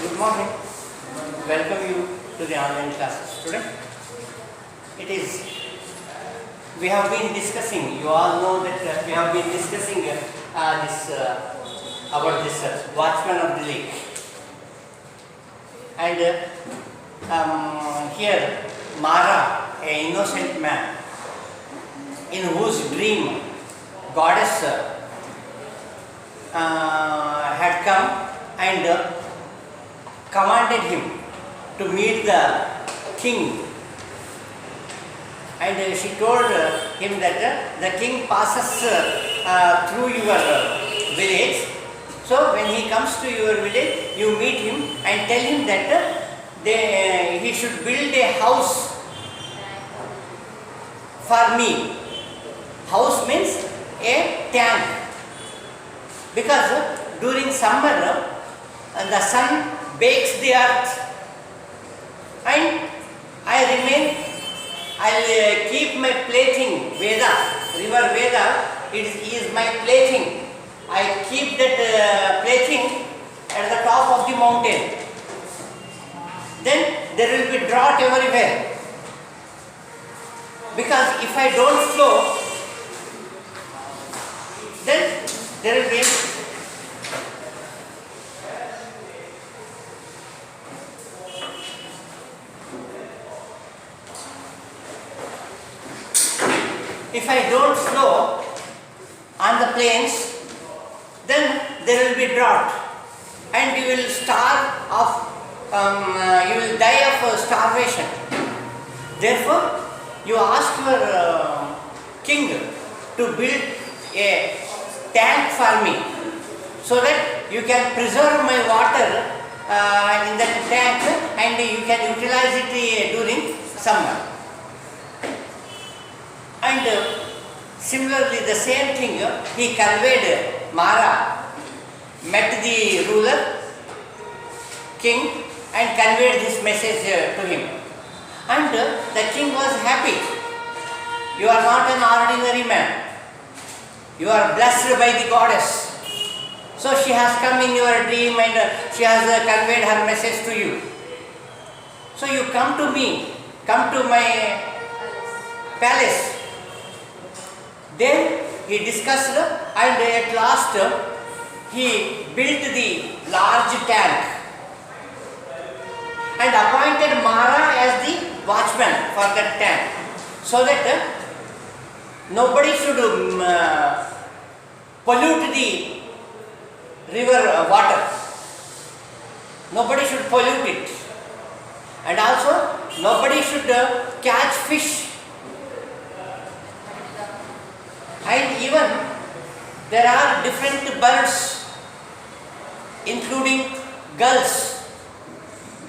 Good morning. Welcome you to the online classes. Student, it is, we have been discussing, you all know that we have been discussing about this watchman of the lake. And here Mara, an innocent man, in whose dream goddess had come and commanded him to meet the king, and she told him that the king passes through your village, so when he comes to your village you meet him and tell him that he should build a house for me. House means a tank, because during summer the sun bakes the earth and I'll keep my plaything, Veda, river Veda, it is my plaything. I keep that plaything at the top of the mountain. Then there will be drought everywhere, because if I don't flow, then there will be if I don't flow on the plains, then there will be drought and you will starve of you will die of starvation. Therefore, you ask your king to build a tank for me, so that you can preserve my water in that tank and you can utilize it during summer. And similarly, the same thing he conveyed. Mara met the ruler, king, and conveyed this message to him. And the king was happy. You are not an ordinary man. You are blessed by the goddess. So she has come in your dream and she has conveyed her message to you. So you come to me, come to my palace. Then he discussed and at last he built the large tank and appointed Mara as the watchman for that tank, so that nobody should pollute the river water. Nobody should pollute it. And also nobody should catch fish. And even there are different birds, including gulls.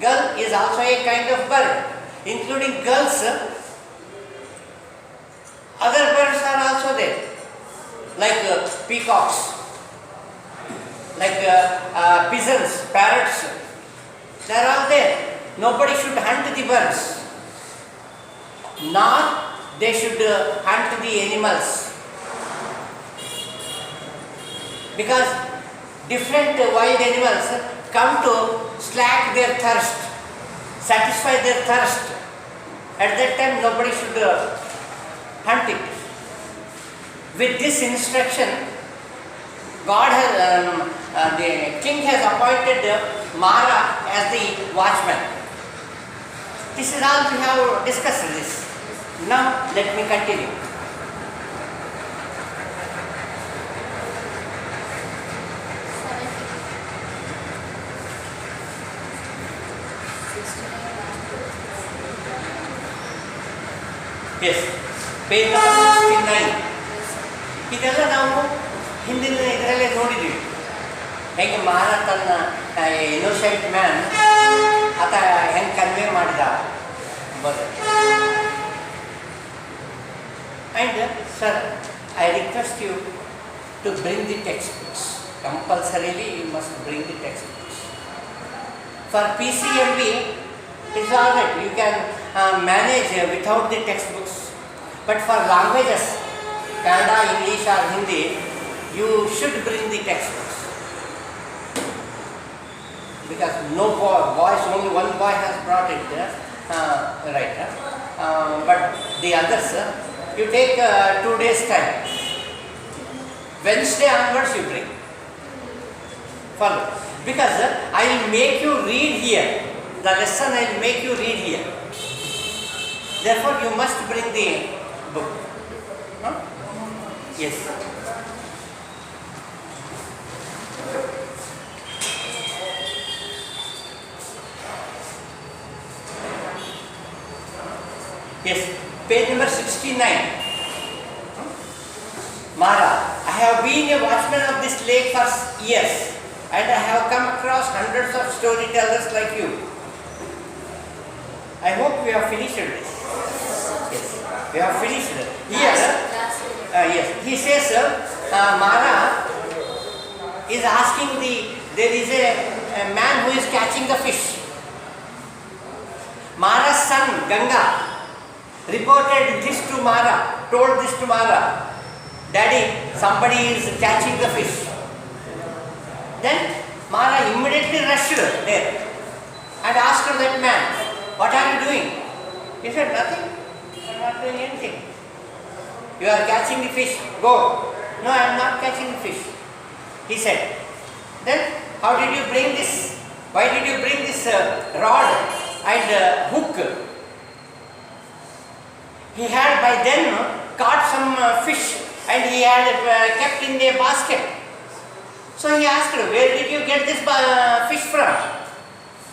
Gull is also a kind of bird. Including gulls, other birds are also there, like peacocks, like pigeons, parrots. They are all there. Nobody should hunt the birds, nor they should hunt the animals. Because different wild animals come to slack their thirst, satisfy their thirst. At that time nobody should hunt it. With this instruction, God has, the king has appointed Mara as the watchman. This is all we have discussed this. Now let me continue. Yes, page number 69. ಇದೆಲ್ಲ ನಾವು ಹಿಂದಿನ ಇದರಲ್ಲೇ ನೋಡಿದ್ದೀವಿ, ಹೇಗೆ ಮಾರ ತನ್ನ innocent man ಆತ ಹೆಂಗೆ ಕನ್ವೆ ಮಾಡಿದ ಎಂಬುದು. And sir, I request you to bring the textbooks. Compulsorily you must bring the textbooks. For PCMB, it's all right, you can manage without the textbooks. But for languages, Kannada, English or Hindi, you should bring the textbooks. because no boys, only one boy has brought it, right. But the others, you take 2 days time. Wednesday onwards you bring. Follow. Because I will make you read here. The lesson I will make you read here. Therefore you must bring the book. Huh? Yes. Yes, page number 69. Mara, I have been a watchman of this lake for years and I have come across hundreds of storytellers like you. I hope we have finished this. Yes, we have finished it. Here, yes, he says, Mara is asking there is a man who is catching the fish. Mara's son, Ganga, reported this to Mara, told this to Mara. Daddy, somebody is catching the fish. Then Mara immediately rushed there and asked that man, what are you doing? He said, nothing. I am not doing anything. You are catching the fish. Go. No, I am not catching the fish. He said. Then how did you bring this? Why did you bring this rod and hook? He had by then caught some fish and he had kept in a basket. So he asked her, where did you get this fish from?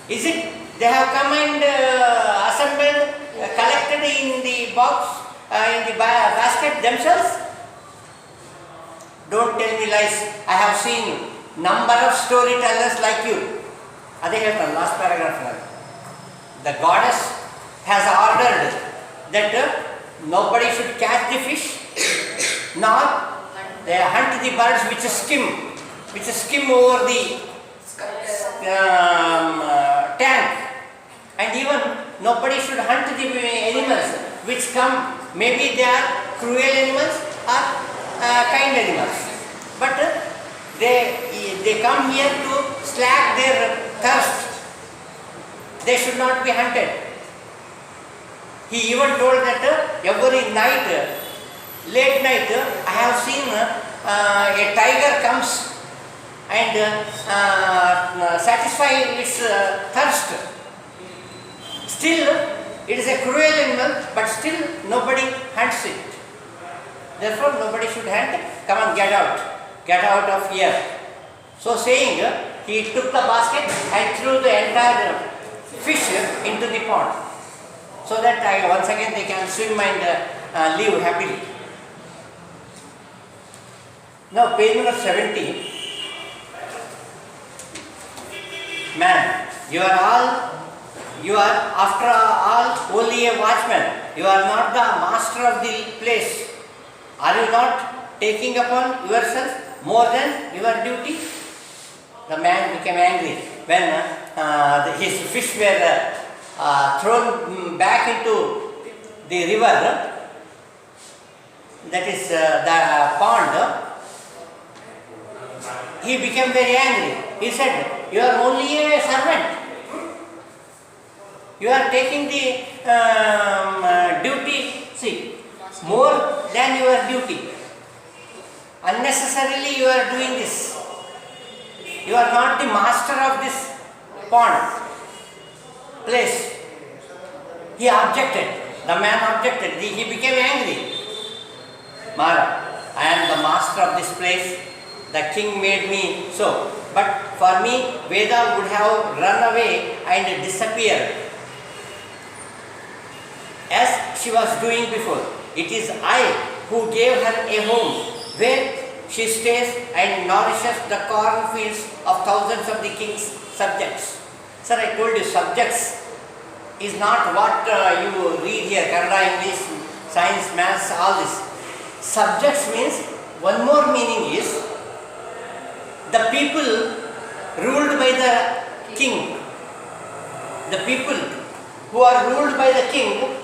Is it they have come and assembled, collected in the box, in the basket themselves? Don't tell me lies. I have seen number of storytellers like you. Adhe last paragraph. The goddess has ordered that nobody should catch the fish, nor they hunt the birds which skim over the tank, and even nobody should hunt the animals which come. Maybe they are cruel animals or kind animals, but they come here to slake their thirst. They should not be hunted. He even told that every night, late night, I have seen a tiger comes and satisfy its thirst. Still, it is a cruel animal, but still nobody hunts it. Therefore, nobody should hunt. Come on, get out of here. So saying, he took the basket and threw the entire fish into the pond, so that once again they can swim and live happily. Now page number 70. Man, you are after all only a watchman. You are not the master of the place. Are you not taking upon yourself more than your duty? The man became angry when his fish were thrown back into the river, that is the pond. He became very angry. He said, you are only a servant. You are taking the duty, more than your duty. Unnecessarily you are doing this. You are not the master of this pond place. He objected. The man objected. He became angry. Mara, I am the master of this place. The king made me so. But for me, Veda would have run away and disappeared as she was doing before. It is I who gave her a home where she stays and nourishes the cornfields of thousands of the king's subjects. Sir, I told you, subjects is not what you read here, Kannada, English, science, maths, all this. Subjects means, one more meaning is, the people ruled by the king. The people who are ruled by the king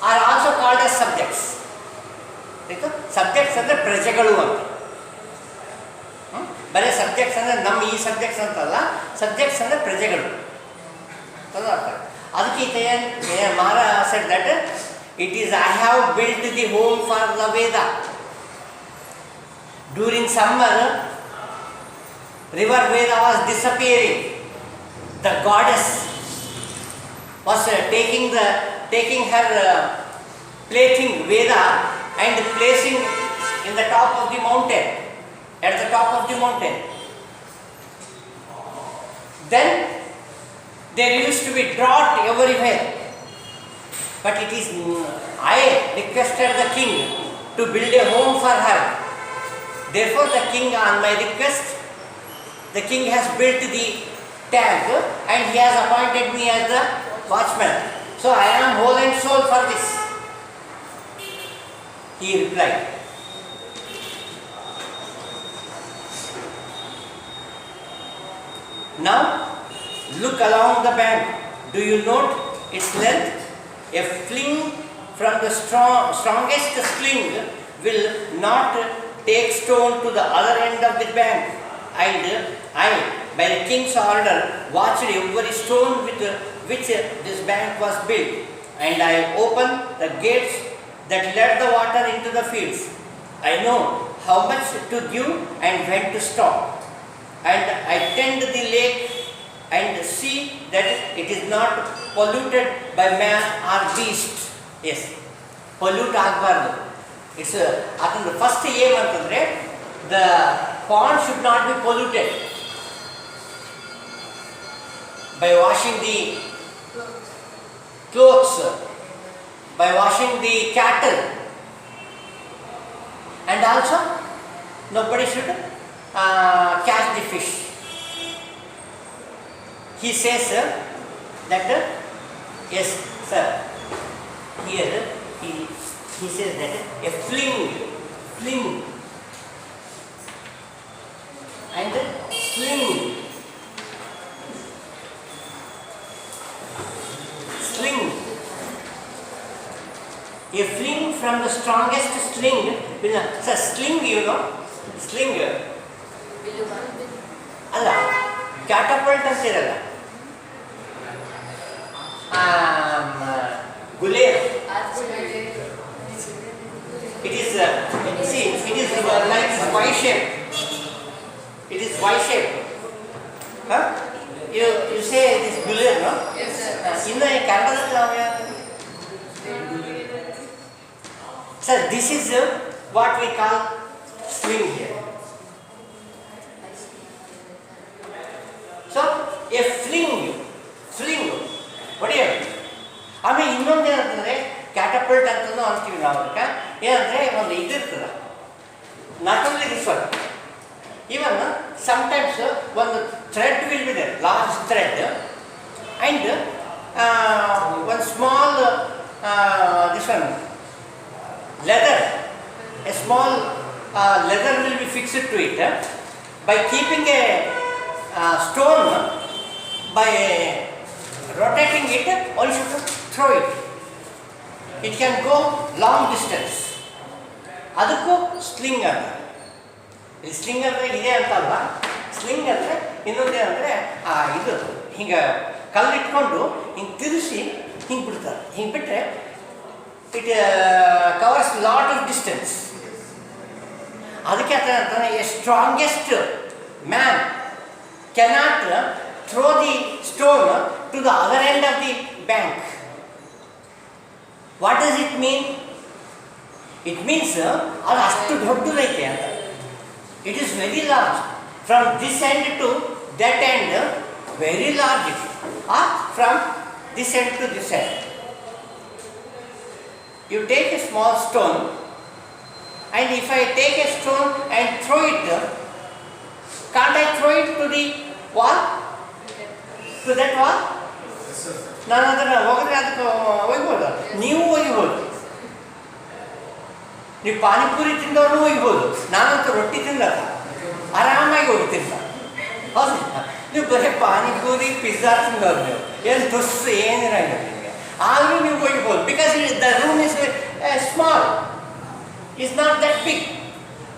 are also called as subjects. Subjects are the prajagalu. But subjects ಅಂದರೆ ನಮ್ಮ ಈ subjects ಅಂತಲ್ಲ, subjects ಅಂದರೆ ಪ್ರಜೆಗಳು ಅದು ಅರ್ಥ. ಅದಕ್ಕೆ ಮಾರ said that it is I have built the home for the Veda. During summer, river Veda was disappearing. The goddess was taking her plaything Veda and placing in the top of the mountain, at the top of the mountain. Then there used to be drought everywhere. But it is I requested the king to build a home for her. Therefore the king, on my request, the king has built the tank and he has appointed me as the watchman. So I am whole and soul for this, he replied. Now look along the bank. Do you note its length? A fling from the strongest sling will not take stone to the other end of the bank. And I, by the king's order, watched every stone with which this bank was built. And I opened the gates that led the water into the fields. I know how much to give and when to stop. And I tend the lake and see that it is not polluted by man or beast. Yes, pollute ಆಗಬಾರ್ದು. It's ಅದೊಂದು first aim ಅಂತಂದರೆ the pond should not be polluted by washing the clothes, by washing the cattle, and also nobody should catch the fish. He says that yes sir, here he says that a fling and sling a fling from the strongest sling. Sir, sling, you know, sling ಅಲ್ಲ, ಕ್ಯಾಟಪಲ್ಟ್ ಅಂತಿರಲ್ಲ, ಗುಲೇರ್. It is see, it is like this Y shape. It is Y shape. Huh? You say it is guler, no? Yes, sir. ಇನ್ನು ಕನ್ನಡದಲ್ಲಿ ನಾವು sir, this is what we call sling here. So a fling ಹೊಡೆಯೋದು. ಆಮೇಲೆ ಇನ್ನೊಂದು ಏನಂತಂದರೆ ಕ್ಯಾಟಪಲ್ಟ್ ಅಂತಲೂ ಅಂತೀವಿ ನಾವು. ಅದಕ್ಕೆ ಏನಂದರೆ ಒಂದು ಇದಿರ್ತದೆ, not only this one, even sometimes ಒಂದು thread will be there, large thread, and ಒಂದು small this one leather, a small leather will be fixed to it. By keeping a stone, by rotating it, one should throw it. It can go long distance. ಅದಕ್ಕೂ sling ಅಂತ. ಈ sling ಅಂದರೆ ಇದೆ ಅಂತಲ್ಲ, sling ಅಂದರೆ ಇನ್ನೊಂದೇನಂದರೆ ಇದು ಹಿಂಗೆ ಕಲ್ಲಿಟ್ಕೊಂಡು ಹಿಂಗೆ ತಿರುಗಿಸಿ ಹಿಂಗೆ ಬಿಡ್ತಾರೆ. ಹಿಂಗೆ ಬಿಟ್ಟರೆ it covers lot of distance. ಅದಕ್ಕೆ ಅಂತಾನೆ a strongest man cannot throw the stone to the other end of the bank. What does it mean? It means ಅದು ಅಷ್ಟು ದೊಡ್ಡದೈತೆ ಅಂತ. It is very large. From this end to that end, very large. Or from this end to this end. You take a small stone, and if I take a stone and throw it, can't I throw it to the wall? To that wall? ನಾನು ಅದನ್ನು ಹೋಗಿದ್ರೆ ಅದಕ್ಕೆ ಒಯ್ಬೋದು, ನೀವು ಒಯ್ಬೋದು, ನೀವು ಪಾನಿಪುರಿ ತಿಂದವರು ಒಯ್ಬೋದು, ನಾನಂತೂ ರೊಟ್ಟಿ ತಿಂದಲ್ಲ ಆರಾಮಾಗಿ ಹೋಗ್ತಿಲ್ಲ. ಹೌದು, ನೀವು ಬರೀ ಪಾನಿಪುರಿ ಪಿಜ್ಜಾ ತಿಂದವ್ರು, ನೀವು ಏನು ದೊಸ್ ಏನಿರಂಗಿಲ್ಲ ನಿಮಗೆ, ಆದರೂ ನೀವು ಒಯ್ಬೋದು. Because the room is small, is not that big.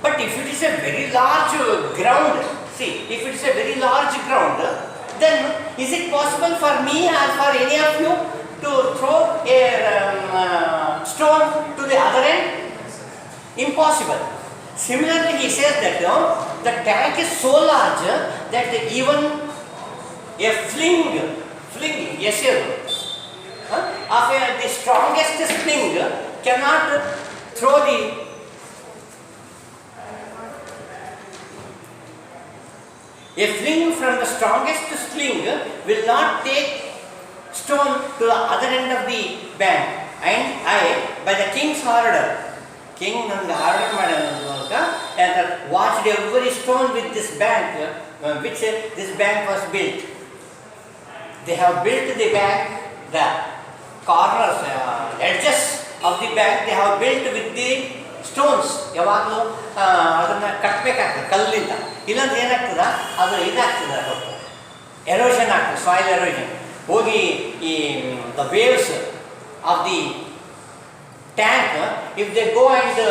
But if it is a very large ground, See, if it's a very large ground, then is it possible for me or for any of you to throw a stone to the other end? Impossible. Similarly, he says that the tank is so large that even a fling, yes, of the strongest sling cannot throw the a fling from the strongest sling will not take stone to the other end of the bank. And I, by the king's order, king nange order madanaga and watched every stone with this bank, which this bank was built. They have built the bank, the corners, edges of the bank. They have built with the stones. ಯಾವಾಗಲೂ ಅದನ್ನು ಕಟ್ಟಬೇಕಾಗ್ತದೆ ಕಲ್ಲಿಂದ. ಇಲ್ಲಾಂದ್ರೆ ಏನಾಗ್ತದ ಅದು ಇದಾಗ್ತದೆ, erosion ಆಗ್ತದೆ, soil erosion ಹೋಗಿ ಈ the waves of the tank, if they go and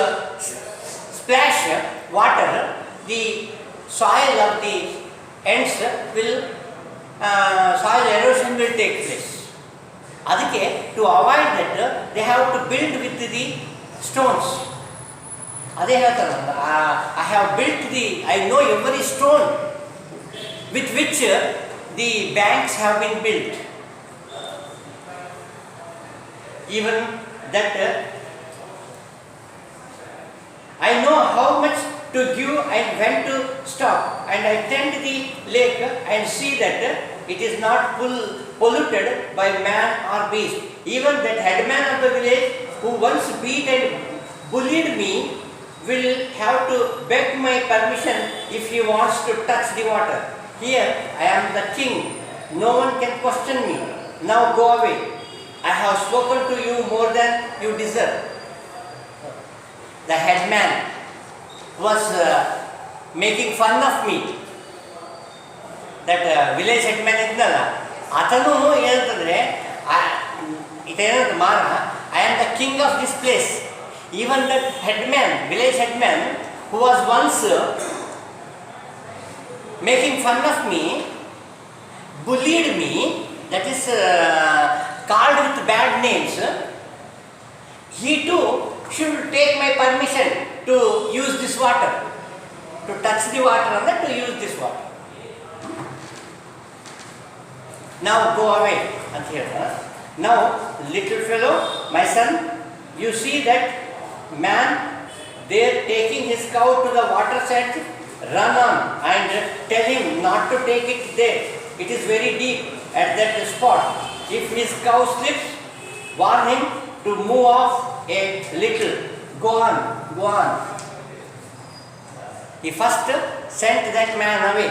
splash water, the soil of the ends will soil erosion will take place. ಅದಕ್ಕೆ to avoid that they have to build with the stones. ಅದೇ ಹೇಳ್ತಾರೆ, I have built I know every stone with which the banks have been built. Even that I know how much to give and when to stop, and I tend the lake and see that it is not polluted by man or beast. Even that headman of the village who once beat and bullied me will have to beg my permission if he wants to touch the water. Here I am the king, no one can question me. Now go away. I have spoken to you more than you deserve. The headman was making fun of me. That village headman ಇದ್ನಲ್ಲ, ಆತನು ಏನಂತಂದರೆ ಇದೇನಂತ ಮಾರ, I am the king of this place. Even that headman, village headman, who was once making fun of me, bullied me, that is called with bad names, he too should take my permission to use this water, to touch the water and to use this water. Now go away. Now little fellow, my son, you see that man there taking his cow to the water side, run on and tell him not to take it there. It is very deep at that spot. If his cow slips, warn him to move off a little. Go on, go on. He first sent that man away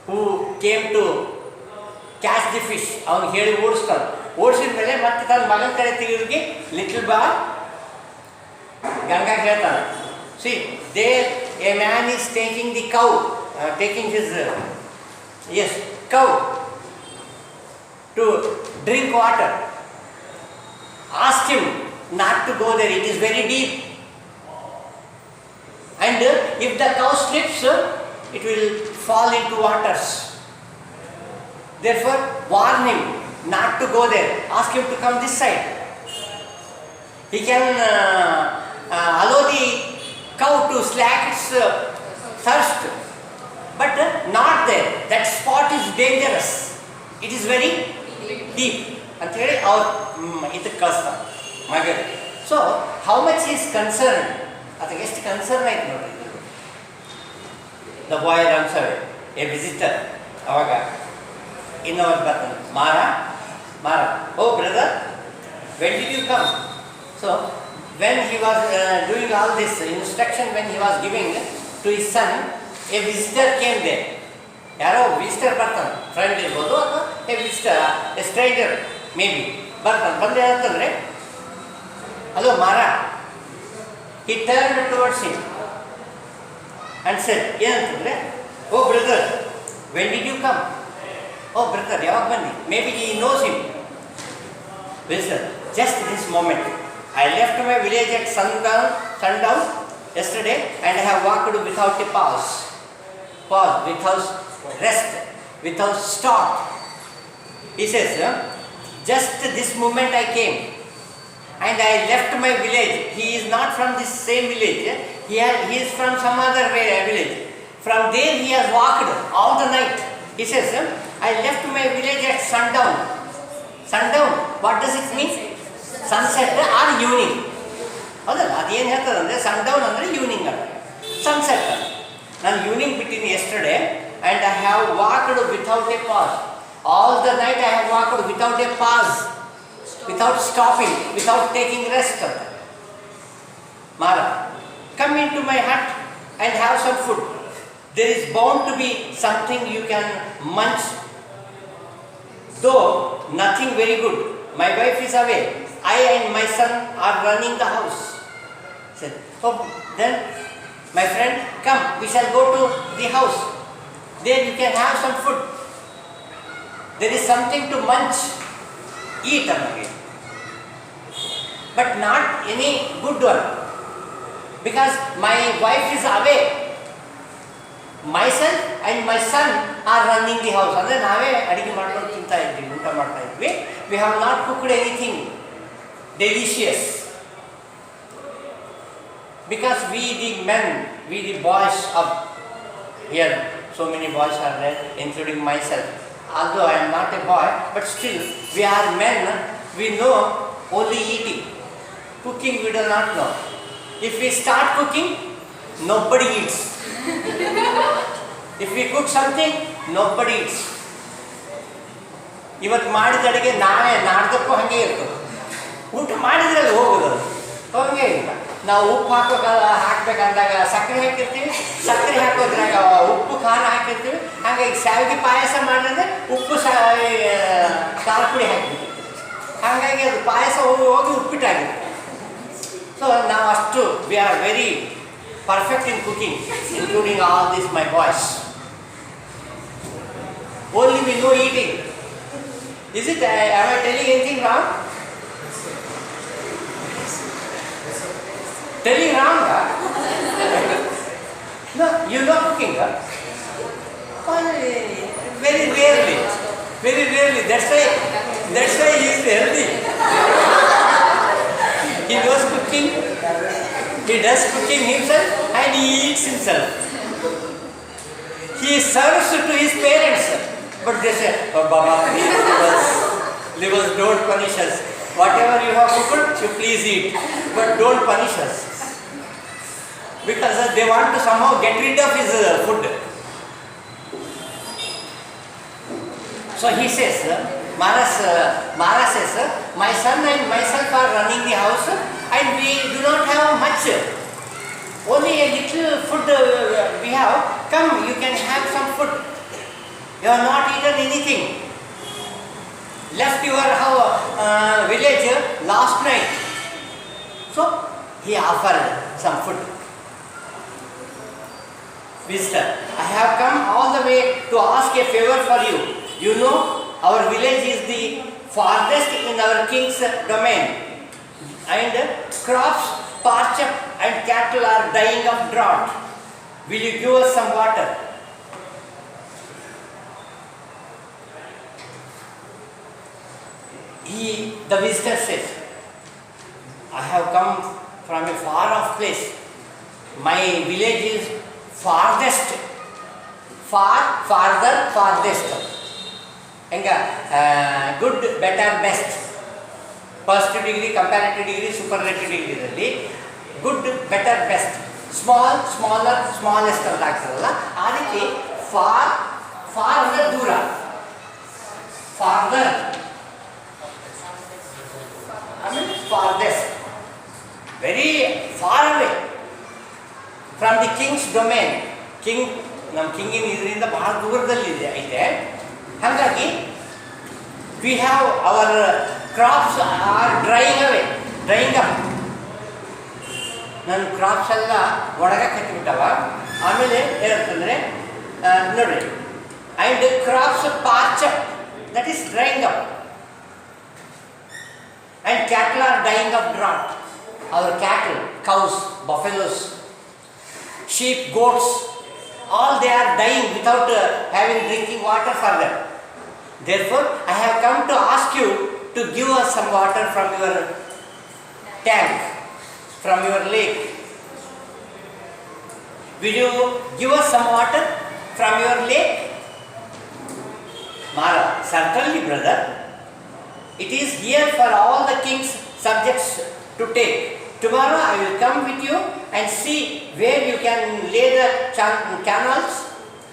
who came to catch the fish. ಅವನು ಹೇಳಿ ಓಡಿಸ್ತಾನೆ. ಓಡಿಸಿದ ಮೇಲೆ ಮತ್ತೆ ತನ್ನ ಮಗನ ಕಡೆ ತಿರುಗಿ little ಬಾ ಗಂಗಾ ಹೇಳ್ತಾನೆ. See, there a man is taking the cow, taking his cow to drink water. Ask him not to go there, it is very deep. And if the cow slips, it will fall into waters. Therefore, warn him not to go there. Ask him to come this side. He can allow the cow to slack its thirst, but not there. That spot is dangerous. It is very deep. ಅಂತ ಹೇಳಿ ಅವ್ರು ಇದಕ್ಕೆ ಕಳಿಸ್ತಾರೆ ಮಗ. So how much is concern, ಅದಕ್ಕೆ ಎಷ್ಟು concern ಆಯ್ತು ನೋಡ್ರಿ. The boy runs away, a visitor. ಅವಾಗ ಇನ್ನೊಬ್ಬರು ಬರ್ತಾನೆ, ಮಾರ oh brother, when did you come? So when he was doing all this instruction, when he was giving to his son, a visitor came there. ಯಾರೋ visitor ಬರ್ತಾನೆ, friend ಇರ್ಬೋದು ಅಥವಾ A visitor, A stranger may be ಬರ್ತಾನೆ. ಬಂದು ಏನಂತಂದರೆ, hello ಮಾರ. he turned towards him and said, ಏನಂತಂದರೆ, oh brother, when did you come? Oh brother, ಯಾವಾಗ ಬನ್ನಿ? Maybe he knows him. Visitor, just this moment. I left my village at sundown yesterday and I have walked without a pause. pause, without rest, without stop. He says, just this moment I came and I left my village. He is not from this same village. He is from some other village. From there he has walked all the night. He says, I left my village at sundown. Sundown, what does it mean? Sunset or evening. ಹೌದಲ್ಲ, ಅದೇನು ಹೇಳ್ತದೆ ಅಂದರೆ ಸನ್ಡೌನ್ ಅಂದರೆ evening ಅಂತ, sunset ಅಂತ. ನಾನು evening ಬಿಟ್ಟಿನಿ yesterday and I have walked without a pause. All the night I have walked without a pause, without stopping, without taking rest ಅಂತ. ಮಾರ, come into my hut and have some food. There is bound to be something you can munch. though nothing very good. My wife is away. I and my son are running the house. Said, oh, then my friend, come, we shall go to the house. There you can have some food. There is something to munch, eat again. But not any good one. Because my wife is away. Myself and my son are running the house. ಅಂದರೆ ನಾವೇ ಅಡಿಗೆ ಮಾಡ್ಕೊಂಡು ತಿಂತಾ ಇದ್ವಿ, ಊಟ ಮಾಡ್ತಾ ಇದ್ವಿ. We have not cooked anything delicious. Because we the men, we the boys up here, so many boys are there, including myself. Although I am not a boy, but still we are men, we know only eating. Cooking we do not know. If we start cooking, nobody eats. If we cook something, nobody eats. ಇವತ್ತು ಮಾಡಿದ ಅಡಿಗೆ ನಾಳೆ ನಾಡ್ದಕ್ಕೂ ಹಾಗೆ ಇರ್ತದೆ. ಊಟ ಮಾಡಿದ್ರಲ್ಲಿ ಹೋಗೋದು ಹಂಗೆ ಇಲ್ಲ. ನಾವು ಉಪ್ಪು ಹಾಕ್ಬೇಕಂದಾಗ ಸಕ್ಕರೆ ಹಾಕಿರ್ತೀವಿ, ಸಕ್ಕರೆ ಹಾಕೋದ್ರಾಗ ಉಪ್ಪು ಖಾರ ಹಾಕಿರ್ತೀವಿ. ಹಾಗಾಗಿ ಶಾವಿಗೆ ಪಾಯಸ ಮಾಡಿದ್ರೆ ಉಪ್ಪು ಖಾರ ಪುಡಿ ಹಾಕಿರ್ತೀವಿ. ಹಾಗಾಗಿ ಅದು ಪಾಯಸ ಹೋಗಿ ಉಪ್ಪಿಟ್ಟಾಗಿರುತ್ತೆ. ಸೊ ನಾವು ಅಷ್ಟು we are very perfect in cooking, including all these my boys. Only we know eating. Is it? Am I telling anything wrong? Telling wrong? Huh? No, you know cooking. Huh? Very rarely. Very rarely. That's why he is healthy. He knows cooking. He does cooking himself and he eats himself. He serves to his parents, but they say, oh Baba, please leave us, don't punish us. Whatever you have cooked, you please eat, but don't punish us. Because they want to somehow get rid of his food. So he says, Mara says, my son and myself are running the house and we do not have much. Only a little food we have. Come, you can have some food. You have not eaten anything. Left your village last night. So he offered some food. Visitor, I have come all the way to ask a favor for you. You know, our village is the farthest in our king's domain, and crops parch up and cattle are dying of drought. Will you give us some water? The visitor says, I have come from a far off place. My village is farthest. Farthest. Good, better, best. First degree, comparative degree, superlative degree ರಲ್ಲಿ good, better, best. Small, smaller, smallest ಅಂತ ಆಗ್ತದಲ್ಲ, ಆ ರೀತಿ far ಅಂದರೆ ದೂರ. Farther, farthest, very far away from the king's domain. king, ನಮ್ಮ ಕಿಂಗಿನ ಇದರಿಂದ ಬಹಳ ದೂರದಲ್ಲಿ ಐತೆ. ಹಾಗಾಗಿ we have our crops are drying up. ನನ್ನ ಕ್ರಾಪ್ಸ್ ಎಲ್ಲ ಒಣಗಕ್ಕೆ ಹತ್ತಿಬಿಟ್ಟವ. ಆಮೇಲೆ ಏನಂತಂದರೆ ನೋಡ್ರಿ, and crops parch up, that is drying up. And cattle are dying of drought. Our cattle, cows, buffaloes, sheep, goats, all they are dying without having drinking water for them. Therefore, I have come to ask you to give us some water from your tank, from your lake. Will you give us some water from your lake? Mara, certainly, brother. It is here for all the king's subjects to take. Tomorrow I will come with you and see where you can lay the canals,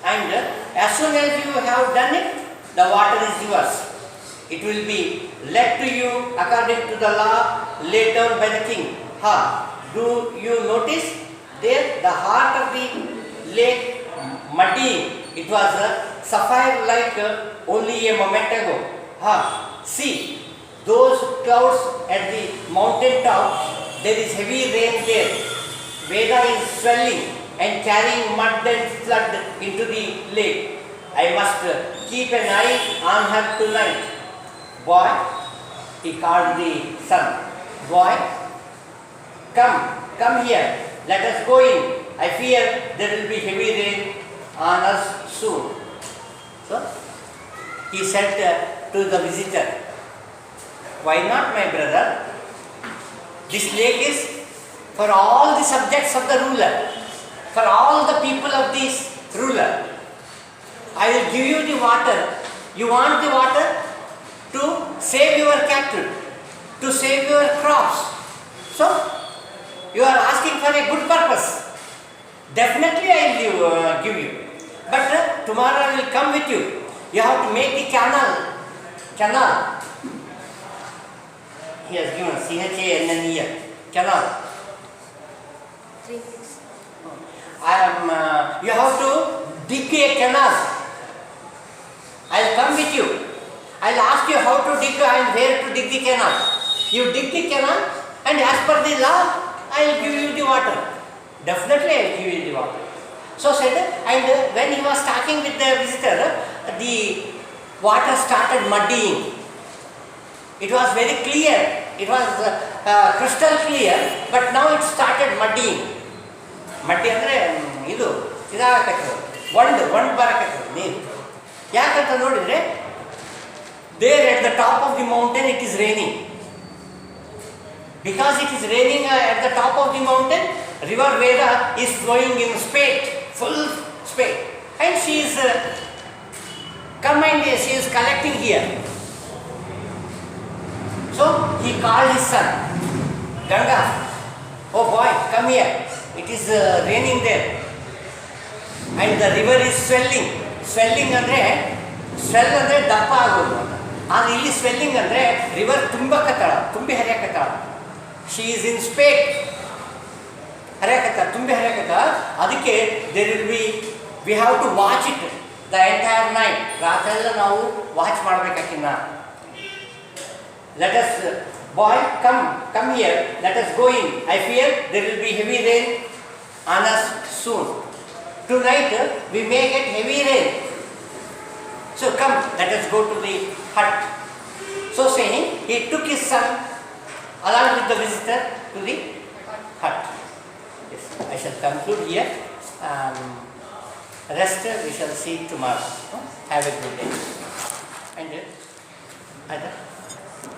and as soon as you have done it, the water is yours. It will be led to you according to the law laid down by the king. Do you notice there the heart of the lake muddy? It was sapphire like only a moment ago. See, those clouds at the mountain top, there is heavy rain there. Veda is swelling and carrying mud and flood into the lake. I must keep an eye on her tonight. Boy, he called the son. Boy, come here. Let us go in. I fear there will be heavy rain on us soon. So, he said to the visitor, why not, my brother? This lake is for all the subjects of the ruler, for all the people of this ruler. I will give you the water. You want the water to save your cattle, to save your crops. So, you are asking for a good purpose. Definitely I will give you. But tomorrow I will come with you. You have to make the canal. He has given CHANNEL. Canal. You have to dig a canal. I will come with you. I will ask you how to dig and where to dig the canal. You dig the canal, and as per the law, I will give you the water. Definitely I will give you the water. So said, and when he was talking with the visitor, the water started muddying. It was very clear. It was crystal clear, but now it started muddying. Muddy ಅಂದರೆ ಇದು ಇದಾಗತ್ತೆ, ಒಂದು ಬರಕತ್ತೆ ನೀರು. ಯಾಕಂತ ನೋಡಿದರೆ there at the top of the mountain it is raining. Because it is raining at the top of the mountain, river Veda is flowing in spate, full spate, and she is she is collecting here. So he called his son, Ganga, oh boy, come here. It is raining there, and the river is swelling. Swelling ಅಂದರೆ ದಪ್ಪ ಆಗೋದು. ಆದರೆ ಇಲ್ಲಿ swelling ಅಂದರೆ river ತುಂಬಿ ಹರಿಯಕತ್ತಾಳ. She is in spate, ತುಂಬಿ ಹರಿಯಕತ್ತಾಳ. ಅದಕ್ಕೆ there will be, we have to watch it the entire night. ರಾತ್ರೆಲ್ಲ ನಾವು ವಾಚ್ ಮಾಡಬೇಕಾಕಿನ್ನ. Let us, boy, come here, let us go in. I fear there will be heavy rain on us soon. Tonight we may get heavy rain. So come, let us go to the hut. So saying, he took his son along with the visitor to the hut. Yes, I shall conclude here. Rest we shall see tomorrow. Have a good day. And